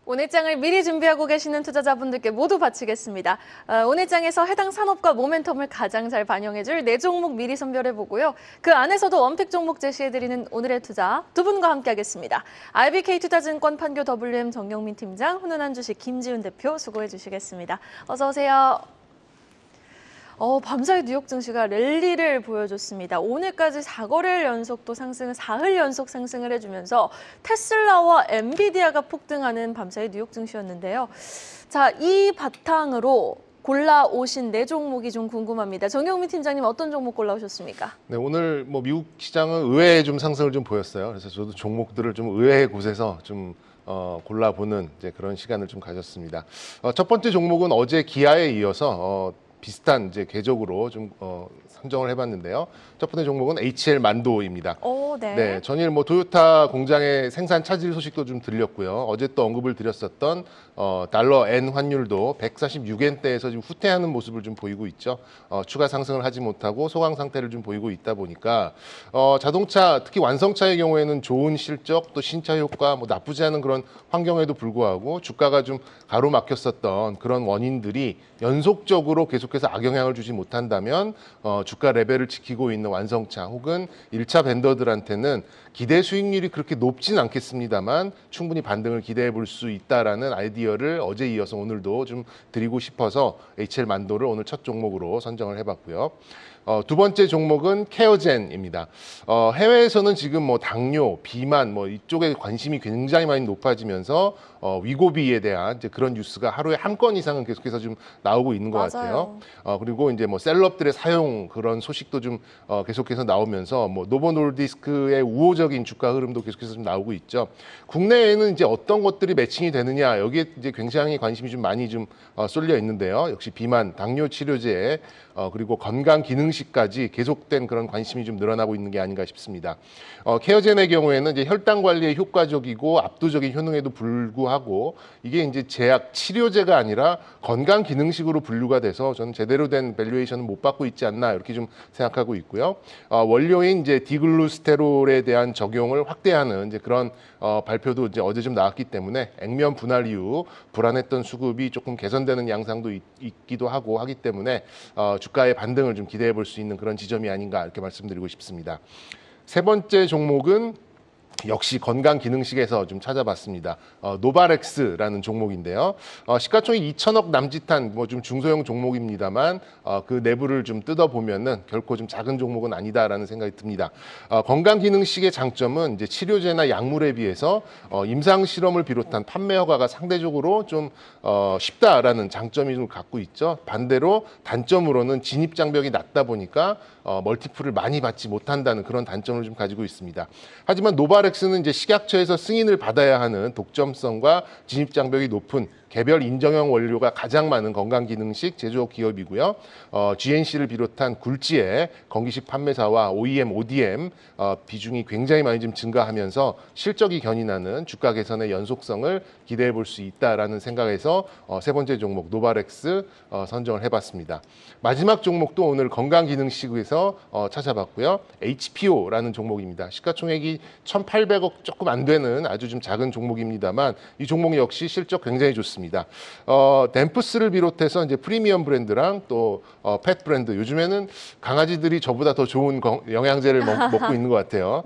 오늘 장을 미리 준비하고 계시는 투자자분들께 모두 바치겠습니다. 오늘 장에서 해당 산업과 모멘텀을 가장 잘 반영해줄 4종목 미리 선별해보고요. 그 안에서도 원픽 종목 제시해드리는 오늘의 투자 두 분과 함께하겠습니다. RBK투자증권 판교 WM 정경민 팀장, 훈훈한 주식 김지훈 대표 수고해 주시겠습니다. 어서 오세요. 밤사이 뉴욕 증시가 랠리를 보여줬습니다. 오늘까지 4거래일 연속 또 상승을 4흘 연속 상승을 해주면서 테슬라와 엔비디아가 폭등하는 밤사이 뉴욕 증시였는데요. 자, 이 바탕으로 골라오신 4종목이 좀 궁금합니다. 정경민 팀장님 어떤 종목 골라오셨습니까? 네, 오늘 미국 시장은 의외의 좀 상승을 좀 보였어요. 그래서 저도 종목들을 좀 의외의 곳에서 좀 골라보는 이제 그런 시간을 좀 가졌습니다. 첫 번째 종목은 어제 기아에 이어서 비슷한 이제 궤적으로 좀 선정을 해봤는데요. 첫 번째 종목은 HL 만도입니다. 네, 전일 도요타 공장의 생산 차질 소식도 좀 들렸고요. 어제 또 언급을 드렸었던 달러 엔 환율도 146엔대에서 지금 후퇴하는 모습을 좀 보이고 있죠. 추가 상승을 하지 못하고 소강 상태를 좀 보이고 있다 보니까 자동차 특히 완성차의 경우에는 좋은 실적 또 신차 효과 나쁘지 않은 그런 환경에도 불구하고 주가가 좀 가로막혔었던 그런 원인들이 연속적으로 계속해서 악영향을 주지 못한다면 주가 레벨을 지키고 있는 완성차 혹은 1차 벤더들한테는 기대 수익률이 그렇게 높진 않겠습니다만 충분히 반등을 기대해 볼 수 있다라는 아이디어를 어제 이어서 오늘도 좀 드리고 싶어서 HL 만도를 오늘 첫 종목으로 선정을 해봤고요. 두 번째 종목은 케어젠입니다. 해외에서는 지금 당뇨, 비만 이쪽에 관심이 굉장히 많이 높아지면서 위고비에 대한 이제 그런 뉴스가 하루에 한 건 이상은 계속해서 좀 나오고 있는 것 같아요. 그리고 이제 셀럽들의 사용 그런 소식도 좀 계속해서 나오면서 노보 노르디스크의 우호적인 주가 흐름도 계속해서 좀 나오고 있죠. 국내에는 이제 어떤 것들이 매칭이 되느냐 여기에 이제 굉장히 관심이 좀 많이 좀 쏠려 있는데요. 역시 비만, 당뇨 치료제 그리고 건강 기능식까지 계속된 그런 관심이 좀 늘어나고 있는 게 아닌가 싶습니다. 케어젠의 경우에는 이제 혈당 관리에 효과적이고 압도적인 효능에도 불구하고 이게 이제 제약 치료제가 아니라 건강 기능식으로 분류가 돼서 저는 제대로 된 밸류에이션은 못 받고 있지 않나 이렇게 좀 생각하고 있고요. 원료인 이제 디글루스테롤에 대한 적용을 확대하는 이제 그런 발표도 이제 어제 좀 나왔기 때문에 액면 분할 이후 불안했던 수급이 조금 개선되는 양상도 있기도 하고 하기 때문에 주가의 반등을 좀 기대해 볼 수 있는 그런 지점이 아닌가 이렇게 말씀드리고 싶습니다. 세 번째 종목은 역시 건강기능식에서 좀 찾아봤습니다. 노바렉스라는 종목인데요. 시가총액 2천억 남짓한 좀 중소형 종목입니다만 그 내부를 좀 뜯어보면은 결코 좀 작은 종목은 아니다라는 생각이 듭니다. 건강기능식의 장점은 이제 치료제나 약물에 비해서 임상 실험을 비롯한 판매 허가가 상대적으로 좀 쉽다라는 장점이 좀 갖고 있죠. 반대로 단점으로는 진입 장벽이 낮다 보니까 멀티플을 많이 받지 못한다는 그런 단점을 좀 가지고 있습니다. 하지만 노바렉스는 이제 식약처에서 승인을 받아야 하는 독점성과 진입 장벽이 높은 개별 인정형 원료가 가장 많은 건강기능식 제조업 기업이고요. GNC를 비롯한 굴지의 건기식 판매사와 OEM, ODM 비중이 굉장히 많이 좀 증가하면서 실적이 견인하는 주가 개선의 연속성을 기대해 볼 수 있다라는 생각에서 세 번째 종목 노바렉스 선정을 해봤습니다. 마지막 종목도 오늘 건강기능식에서 찾아봤고요. HPO라는 종목입니다. 시가총액이 1,800억 조금 안 되는 아주 좀 작은 종목입니다만 이 종목 역시 실적 굉장히 좋습니다. 댐프스를 비롯해서 이제 프리미엄 브랜드랑 또 펫 브랜드 요즘에는 강아지들이 저보다 더 좋은 영양제를 먹고 있는 것 같아요.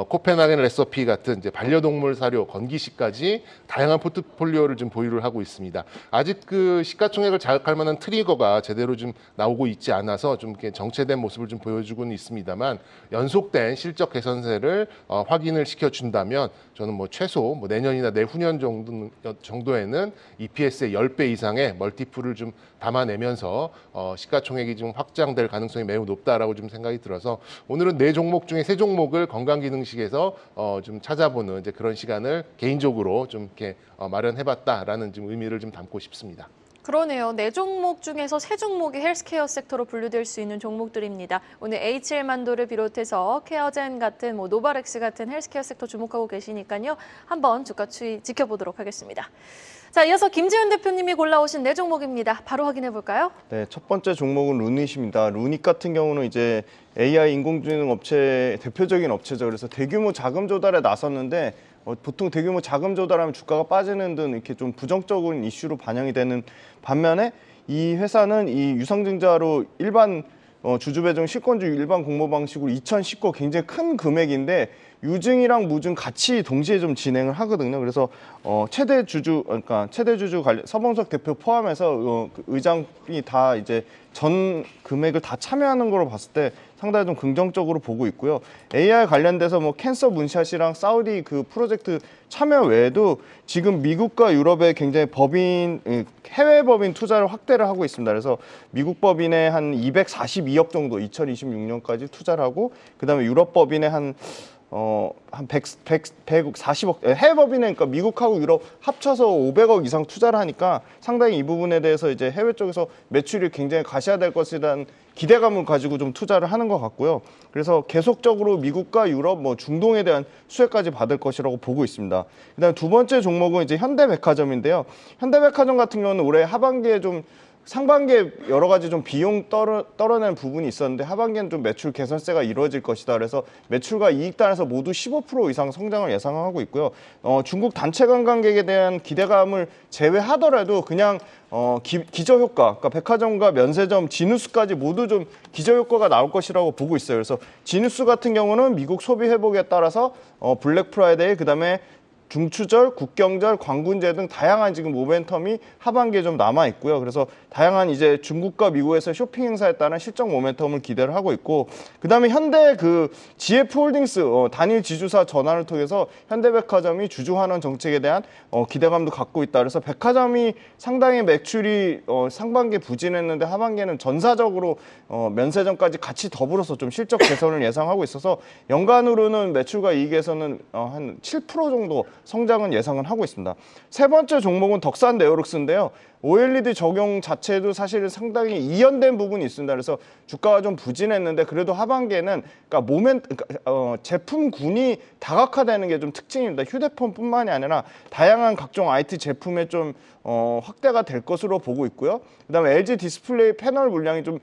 코펜하겐 레시피 같은 이제 반려동물 사료, 건기식까지 다양한 포트폴리오를 좀 보유를 하고 있습니다. 아직 그 시가총액을 자극할 만한 트리거가 제대로 좀 나오고 있지 않아서 좀 이렇게 정체된 모습을 좀 보여주고는 있습니다만 연속된 실적 개선세를 확인을 시켜준다면 저는 최소 내년이나 내후년 정도에는 EPS의 10배 이상의 멀티플을 좀 담아내면서 시가총액이 좀 확장될 가능성이 매우 높다라고 좀 생각이 들어서 오늘은 4종목 중에 3종목을 건강기능식에서 좀 찾아보는 이제 그런 시간을 개인적으로 좀 이렇게 마련해봤다라는 좀 의미를 좀 담고 싶습니다. 그러네요. 4종목 중에서 3종목이 헬스케어 섹터로 분류될 수 있는 종목들입니다. 오늘 HL만도를 비롯해서 케어젠 같은 노바렉스 같은 헬스케어 섹터 주목하고 계시니까요. 한번 주가 추이 지켜보도록 하겠습니다. 자, 이어서 김지훈 대표님이 골라오신 4종목입니다. 바로 확인해 볼까요? 네, 첫 번째 종목은 루닛입니다. 루닛 같은 경우는 이제 AI 인공지능 업체 대표적인 업체죠. 그래서 대규모 자금 조달에 나섰는데 보통 대규모 자금 조달하면 주가가 빠지는 등 이렇게 좀 부정적인 이슈로 반영이 되는 반면에 이 회사는 이 유상증자로 일반 주주 배정 실권주 일반 공모 방식으로 2019 굉장히 큰 금액인데 유증이랑 무증 같이 동시에 좀 진행을 하거든요. 그래서 최대 주주 관련 서범석 대표 포함해서 그 의장이 다 이제 전 금액을 다 참여하는 걸로 봤을 때 상당히 좀 긍정적으로 보고 있고요. AI 관련돼서 뭐 캔서 문샷이랑 사우디 그 프로젝트 참여 외에도 지금 미국과 유럽에 굉장히 해외 법인 투자를 확대를 하고 있습니다. 그래서 미국 법인에 한 242억 정도 2026년까지 투자를 하고 그다음에 유럽 법인에 한 140억, 해외 법인에 그러니까 미국하고 유럽 합쳐서 500억 이상 투자를 하니까 상당히 이 부분에 대해서 이제 해외 쪽에서 매출이 굉장히 가시화될 것이라는 기대감을 가지고 좀 투자를 하는 것 같고요. 그래서 계속적으로 미국과 유럽, 뭐 중동에 대한 수혜까지 받을 것이라고 보고 있습니다. 그다음 두 번째 종목은 이제 현대백화점인데요. 현대백화점 같은 경우는 올해 하반기에 좀 상반기에 여러 가지 좀 비용 떨어내는 부분이 있었는데 하반기에는 좀 매출 개선세가 이루어질 것이다. 그래서 매출과 이익 단에서 모두 15% 이상 성장을 예상하고 있고요. 중국 단체 관광객에 대한 기대감을 제외하더라도 그냥 기저효과, 그러니까 백화점과 면세점, 지누스까지 모두 좀 기저효과가 나올 것이라고 보고 있어요. 그래서 지누스 같은 경우는 미국 소비 회복에 따라서 블랙 프라이데이, 그다음에 중추절, 국경절, 광군제 등 다양한 지금 모멘텀이 하반기에 좀 남아 있고요. 그래서 다양한 이제 중국과 미국에서 쇼핑 행사에 따른 실적 모멘텀을 기대를 하고 있고, 그다음에 현대 그 GF홀딩스 단일 지주사 전환을 통해서 현대백화점이 주주 환원 정책에 대한 기대감도 갖고 있다. 그래서 백화점이 상당히 매출이 상반기에 부진했는데 하반기에는 전사적으로 면세점까지 같이 더불어서 좀 실적 개선을 예상하고 있어서 연간으로는 매출과 이익에서는 한 7% 정도 성장은 예상은 하고 있습니다. 세 번째 종목은 덕산 네오룩스인데요. OLED 적용 자체도 사실은 상당히 이연된 부분이 있습니다. 그래서 주가가 좀 부진했는데 그래도 하반기에는 제품군이 다각화되는 게 좀 특징입니다. 휴대폰뿐만이 아니라 다양한 각종 IT 제품에 좀 확대가 될 것으로 보고 있고요. 그다음에 LG 디스플레이 패널 물량이 좀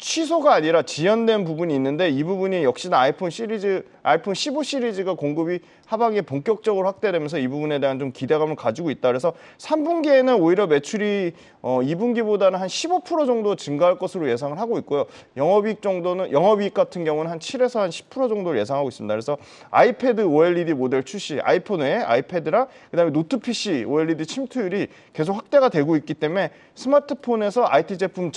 취소가 아니라 지연된 부분이 있는데 이 부분이 역시나 아이폰 15 시리즈가 공급이 하반기에 본격적으로 확대되면서 이 부분에 대한 좀 기대감을 가지고 있다. 그래서 3분기에는 오히려 매출이 2분기보다는 한 15% 정도 증가할 것으로 예상을 하고 있고요. 영업이익 같은 경우는 한 7에서 한 10% 정도를 예상하고 있습니다. 그래서 아이패드 OLED 모델 출시, 아이폰 외에 아이패드랑 그다음에 노트 PC OLED 침투율이 계속 확대가 되고 있기 때문에 스마트폰에서 IT 제품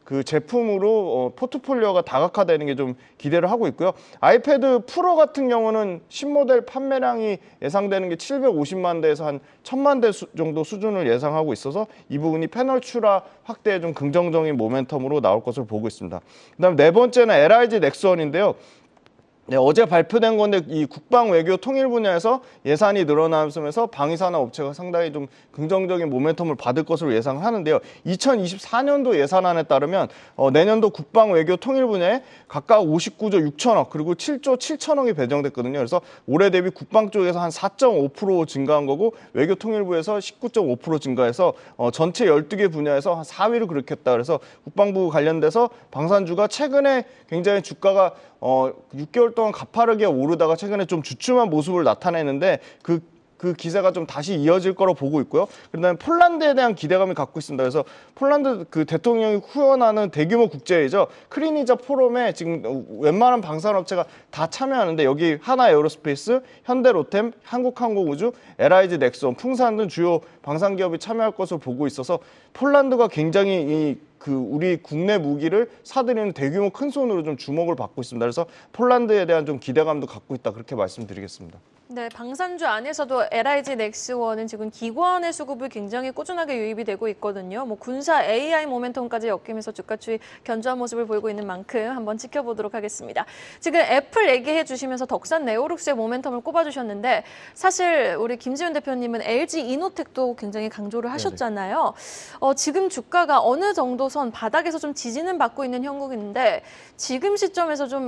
그 제품으로 포트폴리오가 다각화되는 게 좀 기대를 하고 있고요. 아이패드 프로 같은 경우는 신모델 판매량이 예상되는 게 750만 대에서 한 1000만 대 정도 수준을 예상하고 있어서 이 부분이 패널 출하 확대에 좀 긍정적인 모멘텀으로 나올 것으로 보고 있습니다. 그다음 네 번째는 LIG 넥스원인데요. 네, 어제 발표된 건데 이 국방 외교 통일 분야에서 예산이 늘어나면서 방위산업 업체가 상당히 좀 긍정적인 모멘텀을 받을 것으로 예상을 하는데요. 2024년도 예산안에 따르면 내년도 국방 외교 통일 분야에 각각 59조 6천억 그리고 7조 7천억이 배정됐거든요. 그래서 올해 대비 국방 쪽에서 한 4.5% 증가한 거고 외교 통일부에서 19.5% 증가해서 전체 12개 분야에서 한 4위를 기록했다. 그래서 국방부 관련돼서 방산주가 최근에 굉장히 주가가 6개월 동안 가파르게 오르다가 최근에 좀 주춤한 모습을 나타내는데 그 기세가 좀 다시 이어질 거로 보고 있고요. 그다음에 폴란드에 대한 기대감을 갖고 있습니다. 그래서 폴란드 그 대통령이 후원하는 대규모 국제회의죠. 크리니자 포럼에 지금 웬만한 방산업체가 다 참여하는데 여기 하나 에어로스페이스, 현대로템, 한국항공우주, LIG 넥스원, 풍산 등 주요 방산 기업이 참여할 것으로 보고 있어서 폴란드가 굉장히 우리 국내 무기를 사들이는 대규모 큰 손으로 좀 주목을 받고 있습니다. 그래서 폴란드에 대한 좀 기대감도 갖고 있다 그렇게 말씀드리겠습니다. 네, 방산주 안에서도 LIG 넥스원은 지금 기관의 수급을 굉장히 꾸준하게 유입이 되고 있거든요. 뭐 군사 AI 모멘텀까지 엮이면서 주가 추이 견조한 모습을 보이고 있는 만큼 한번 지켜보도록 하겠습니다. 지금 애플 얘기해 주시면서 덕산 네오룩스의 모멘텀을 꼽아주셨는데 사실 우리 김지훈 대표님은 LG 이노텍도 굉장히 강조를 하셨잖아요. 지금 주가가 어느 정도 선 바닥에서 좀 지지는 받고 있는 형국인데 지금 시점에서 좀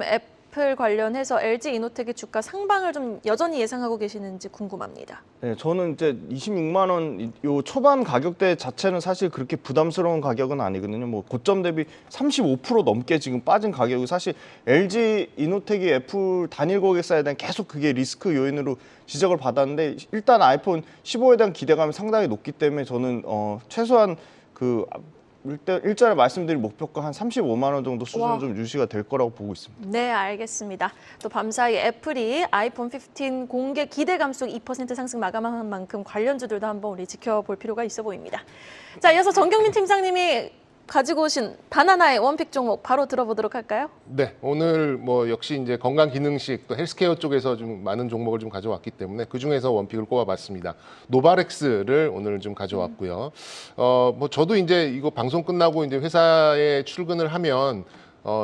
애플 관련해서 LG 이노텍의 주가 상방을 좀 여전히 예상하고 계시는지 궁금합니다. 네, 저는 이제 26만 원 요 초반 가격대 자체는 사실 그렇게 부담스러운 가격은 아니거든요. 뭐 고점 대비 35% 넘게 지금 빠진 가격이 사실 LG 이노텍이 애플 단일 고객사에 대한 계속 그게 리스크 요인으로 지적을 받았는데 일단 아이폰 15에 대한 기대감이 상당히 높기 때문에 저는 최소한 그 일전에 말씀드린 목표가 한 35만 원 정도 수준은 와. 좀 유지가 될 거라고 보고 있습니다. 네, 알겠습니다. 또 밤사이 애플이 아이폰 15 공개 기대감 속 2% 상승 마감한 만큼 관련주들도 한번 우리 지켜볼 필요가 있어 보입니다. 자, 이어서 정경민 팀장님이 가지고 오신 바나나의 원픽 종목 바로 들어보도록 할까요? 네, 오늘 뭐 역시 이제 건강기능식 또 헬스케어 쪽에서 좀 많은 종목을 좀 가져왔기 때문에 그 중에서 원픽을 꼽아봤습니다. 노바렉스를 오늘 좀 가져왔고요. 뭐 저도 이제 이거 방송 끝나고 이제 회사에 출근을 하면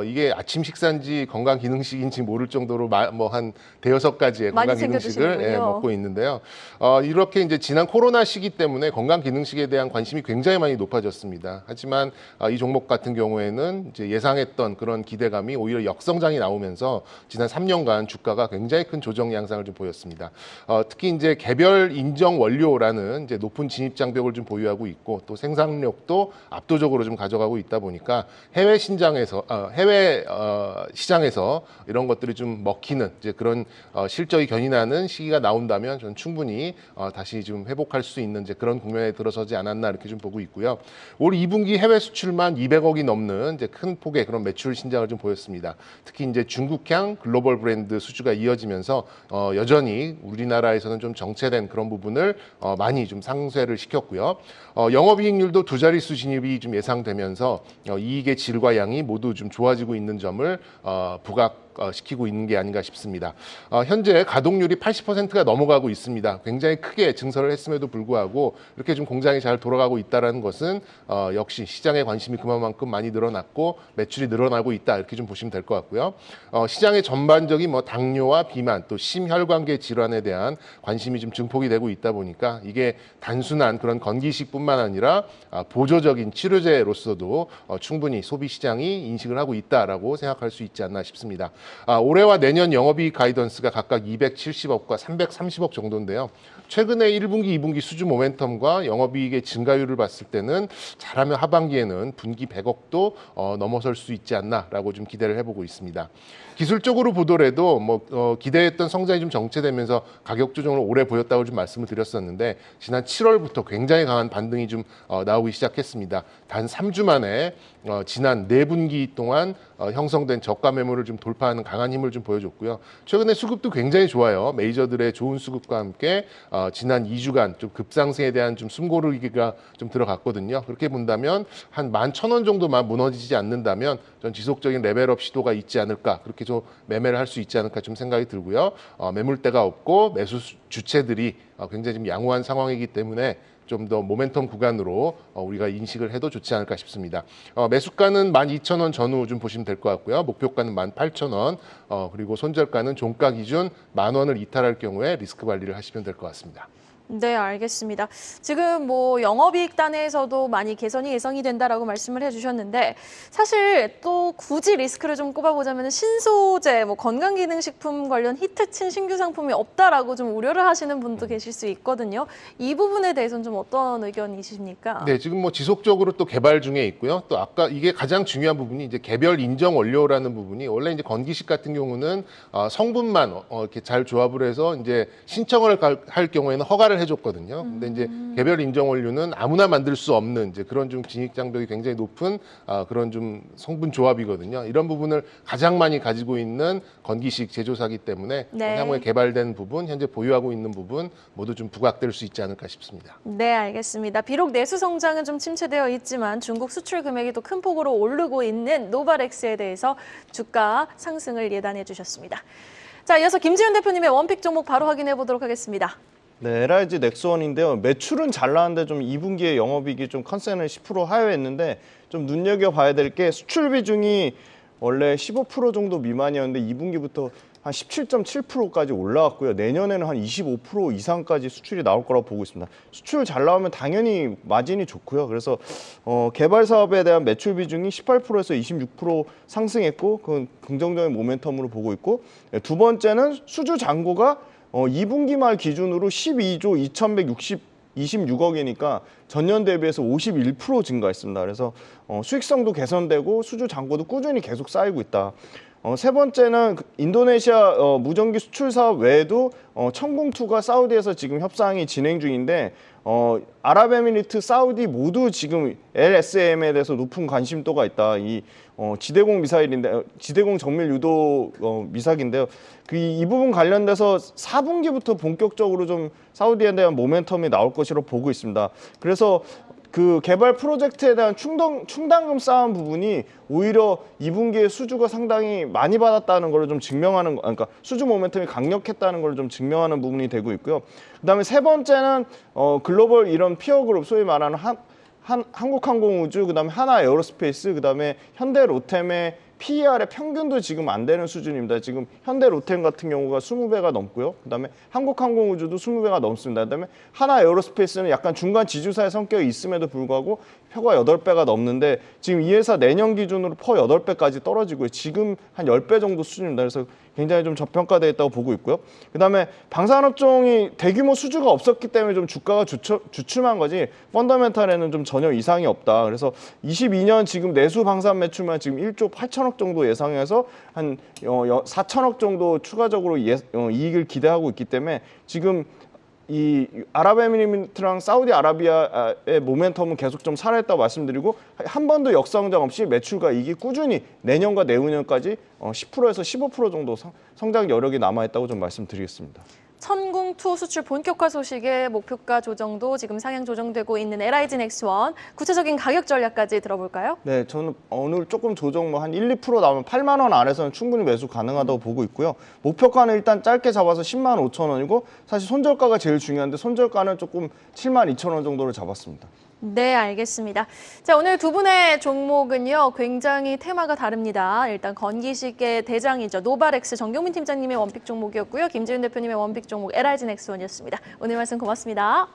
이게 아침 식사인지 건강기능식인지 모를 정도로 뭐 한 대여섯 가지의 많이 건강기능식을 챙겨드시는군요. 먹고 있는데요. 이렇게 이제 지난 코로나 시기 때문에 건강기능식에 대한 관심이 굉장히 많이 높아졌습니다. 하지만 이 종목 같은 경우에는 이제 예상했던 그런 기대감이 오히려 역성장이 나오면서 지난 3년간 주가가 굉장히 큰 조정 양상을 좀 보였습니다. 특히 이제 개별 인정 원료라는 이제 높은 진입 장벽을 좀 보유하고 있고 또 생산력도 압도적으로 좀 가져가고 있다 보니까 해외 시장에서 이런 것들이 좀 먹히는 이제 그런 실적이 견인하는 시기가 나온다면 저는 충분히 다시 좀 회복할 수 있는 이제 그런 국면에 들어서지 않았나 이렇게 좀 보고 있고요. 올 2분기 해외 수출만 200억이 넘는 이제 큰 폭의 그런 매출 신장을 좀 보였습니다. 특히 이제 중국향 글로벌 브랜드 수주가 이어지면서 여전히 우리나라에서는 좀 정체된 그런 부분을 많이 좀 상쇄를 시켰고요. 영업이익률도 두 자릿수 진입이 좀 예상되면서 이익의 질과 양이 모두 좀 좋아지고 있는 점을 부각시키고 있는 게 아닌가 싶습니다. 현재 가동률이 80%가 넘어가고 있습니다. 굉장히 크게 증설을 했음에도 불구하고 이렇게 좀 공장이 잘 돌아가고 있다는 것은 역시 시장의 관심이 그만큼 많이 늘어났고 매출이 늘어나고 있다 이렇게 좀 보시면 될 것 같고요. 시장의 전반적인 뭐 당뇨와 비만 또 심혈관계 질환에 대한 관심이 좀 증폭이 되고 있다 보니까 이게 단순한 그런 건기식뿐만 아니라 보조적인 치료제로서도 충분히 소비 시장이 인식을 하고 있다라고 생각할 수 있지 않나 싶습니다. 올해와 내년 영업이익 가이던스가 각각 270억과 330억 정도인데요. 최근에 1분기, 2분기 수주 모멘텀과 영업이익의 증가율을 봤을 때는 잘하면 하반기에는 분기 100억도 넘어설 수 있지 않나라고 좀 기대를 해보고 있습니다. 기술적으로 보더라도 기대했던 성장이 좀 정체되면서 가격 조정을 오래 보였다고 좀 말씀을 드렸었는데 지난 7월부터 굉장히 강한 반등이 좀 나오기 시작했습니다. 단 3주 만에 지난 4분기 동안 형성된 저가 매물을 좀 돌파하는 강한 힘을 좀 보여줬고요. 최근에 수급도 굉장히 좋아요. 메이저들의 좋은 수급과 함께 지난 2주간 좀 급상승에 대한 좀 숨고르기가 좀 들어갔거든요. 그렇게 본다면 한 11,000원 정도만 무너지지 않는다면 전 지속적인 레벨업 시도가 있지 않을까 그렇게 좀 매매를 할 수 있지 않을까 좀 생각이 들고요. 매물대가 없고 매수 주체들이 굉장히 좀 양호한 상황이기 때문에 좀 더 모멘텀 구간으로 우리가 인식을 해도 좋지 않을까 싶습니다. 매수가는 12,000원 전후 좀 보시면 될 것 같고요. 목표가는 18,000원 그리고 손절가는 종가 기준 10,000원을 이탈할 경우에 리스크 관리를 하시면 될 것 같습니다. 네, 알겠습니다. 지금 뭐 영업이익 단에서도 많이 개선이 예상이 된다라고 말씀을 해주셨는데 사실 또 굳이 리스크를 좀 꼽아보자면 신소재, 뭐 건강기능식품 관련 히트친 신규 상품이 없다라고 좀 우려를 하시는 분도 계실 수 있거든요. 이 부분에 대해서는 좀 어떤 의견이십니까? 네, 지금 뭐 지속적으로 또 개발 중에 있고요. 또 아까 이게 가장 중요한 부분이 이제 개별 인정 원료라는 부분이 원래 이제 건기식 같은 경우는 성분만 이렇게 잘 조합을 해서 이제 신청을 할 경우에는 허가를 해줬거든요. 근데 이제 개별 인정 원료는 아무나 만들 수 없는 이제 그런 좀 진입 장벽이 굉장히 높은 그런 좀 성분 조합이거든요. 이런 부분을 가장 많이 가지고 있는 건기식 제조사기 때문에 네. 향후에 개발된 부분, 현재 보유하고 있는 부분 모두 좀 부각될 수 있지 않을까 싶습니다. 네, 알겠습니다. 비록 내수 성장은 좀 침체되어 있지만 중국 수출 금액이 또 큰 폭으로 오르고 있는 노바렉스에 대해서 주가 상승을 예단해 주셨습니다. 자, 이어서 김지훈 대표님의 원픽 종목 바로 확인해 보도록 하겠습니다. 네, LIG 넥스원인데요. 매출은 잘 나왔는데 좀 2분기에 영업이익이 좀 컨센을 10% 하회했는데 좀 눈여겨봐야 될 게 수출 비중이 원래 15% 정도 미만이었는데 2분기부터 한 17.7%까지 올라왔고요. 내년에는 한 25% 이상까지 수출이 나올 거라고 보고 있습니다. 수출 잘 나오면 당연히 마진이 좋고요. 그래서 개발 사업에 대한 매출 비중이 18%에서 26% 상승했고 그건 긍정적인 모멘텀으로 보고 있고 두 번째는 수주 잔고가 2분기 말 기준으로 12조 2,126억이니까 전년 대비해서 51% 증가했습니다. 그래서 수익성도 개선되고 수주 잔고도 꾸준히 계속 쌓이고 있다. 세 번째는 인도네시아 무전기 수출 사업 외에도 천궁2가 사우디에서 지금 협상이 진행 중인데 아랍에미리트, 사우디 모두 지금 LSAM에 대해서 높은 관심도가 있다. 이 지대공 미사일인데 지대공 정밀 유도 미사기인데요. 이 부분 관련돼서 4분기부터 본격적으로 좀 사우디에 대한 모멘텀이 나올 것으로 보고 있습니다. 그래서 그 개발 프로젝트에 대한 충당금 쌓은 부분이 오히려 2분기에 수주가 상당히 많이 받았다는 걸 좀 증명하는, 그러니까 수주 모멘텀이 강력했다는 걸 좀 증명하는 부분이 되고 있고요. 그다음에 세 번째는 글로벌 이런 피어그룹, 소위 말하는 한국항공우주, 그다음에 하나에어로스페이스, 그다음에 현대로템의 PER의 평균도 지금 안 되는 수준입니다. 지금 현대로템 같은 경우가 20배가 넘고요. 그다음에 한국항공우주도 20배가 넘습니다. 그다음에 하나에어로스페이스는 약간 중간 지주사의 성격이 있음에도 불구하고 표가 8배가 넘는데 지금 이 회사 내년 기준으로 퍼 8배까지 떨어지고요. 지금 한 10배 정도 수준입니다. 그래서 굉장히 좀 저평가되어 있다고 보고 있고요. 그다음에 방산업종이 대규모 수주가 없었기 때문에 좀 주가가 주춤한 거지 펀더멘탈에는 좀 전혀 이상이 없다. 그래서 22년 지금 내수 방산 매출만 지금 1조 8천억 정도 예상해서 한 4천억 정도 추가적으로 이익을 기대하고 있기 때문에 지금 이 아랍에미리트랑 사우디아라비아의 모멘텀은 계속 좀 살아있다고 말씀드리고 한 번도 역성장 없이 매출과 이익이 꾸준히 내년과 내후년까지 10%에서 15% 정도 성장 여력이 남아있다고 좀 말씀드리겠습니다. 천궁2 수출 본격화 소식에 목표가 조정도 지금 상향 조정되고 있는 LIG 넥스원 구체적인 가격 전략까지 들어볼까요? 네, 저는 오늘 조금 조정 한 1, 2% 나오면 8만 원 아래서는 충분히 매수 가능하다고 보고 있고요. 목표가는 일단 짧게 잡아서 10만 5천 원이고 사실 손절가가 제일 중요한데 손절가는 조금 7만 2천 원 정도를 잡았습니다. 네, 알겠습니다. 자, 오늘 두 분의 종목은요, 굉장히 테마가 다릅니다. 일단 건기식의 대장이죠. 노바렉스 정경민 팀장님의 원픽 종목이었고요. 김재윤 대표님의 원픽 종목 LIG 넥스원이었습니다. 오늘 말씀 고맙습니다.